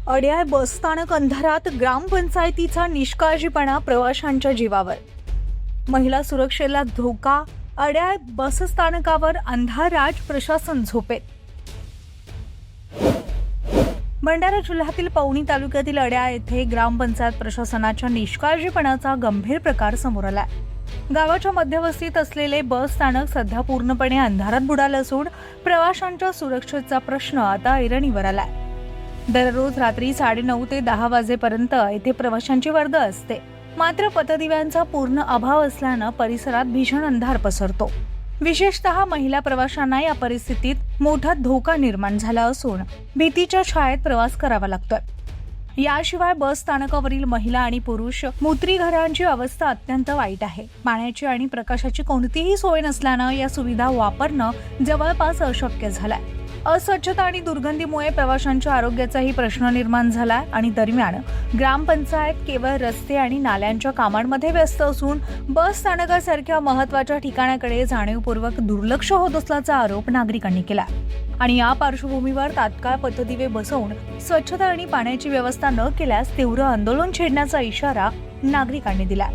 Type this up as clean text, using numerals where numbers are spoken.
अड्याळ बसस्थानक अंधारात, ग्रामपंचायतीचा निष्काळजीपणा प्रवाशांच्या जीवावर. महिला सुरक्षेला धोका, अड्याळ बसस्थानकावर अंधारात प्रशासन झोपेत. भंडारा जिल्ह्यातील पवनी तालुक्यातील अड्याळ येथे ग्रामपंचायत प्रशासनाच्या निष्काळजीपणाचा गंभीर प्रकार समोर आला. गावाच्या मध्यवस्तीत असलेले बस स्थानक सध्या पूर्णपणे अंधारात बुडालं असून प्रवाशांच्या सुरक्षेचा प्रश्न आता ऐरणीवर आलाय. दररोज रात्री 9:30 ते 10 वाजेपर्यंत येथे प्रवाशांची वर्दळ असते. मात्र पथदिव्यांचा पूर्ण अभाव असल्यानं परिसरात भीषण अंधार पसरतो. विशेषतः महिला प्रवाशांना या परिस्थितीत मोठा धोका निर्माण झाला असून भीतीच्या छायेत प्रवास करावा लागतोय. याशिवाय बस स्थानकावरील महिला आणि पुरुष मूत्रीघरांची अवस्था अत्यंत वाईट आहे. पाण्याची आणि प्रकाशाची कोणतीही सोय नसल्यानं या सुविधा वापरणं जवळपास अशक्य झालंय. अस्वच्छता आणि दुर्गंधीमुळे प्रवाशांच्या आरोग्याचाही प्रश्न निर्माण झाला आणि दरम्यान ग्रामपंचायत केवळ रस्ते आणि नाल्यांच्या कामांमध्ये व्यस्त असून बस स्थानकासारख्या महत्त्वाच्या ठिकाणाकडे जाणीवपूर्वक दुर्लक्ष होत असल्याचा आरोप नागरिकांनी केला. आणि या पार्श्वभूमीवर तात्काळ पथदिवे बसवून स्वच्छता आणि पाण्याची व्यवस्था न केल्यास तीव्र आंदोलन छेडण्याचा इशारा नागरिकांनी दिला.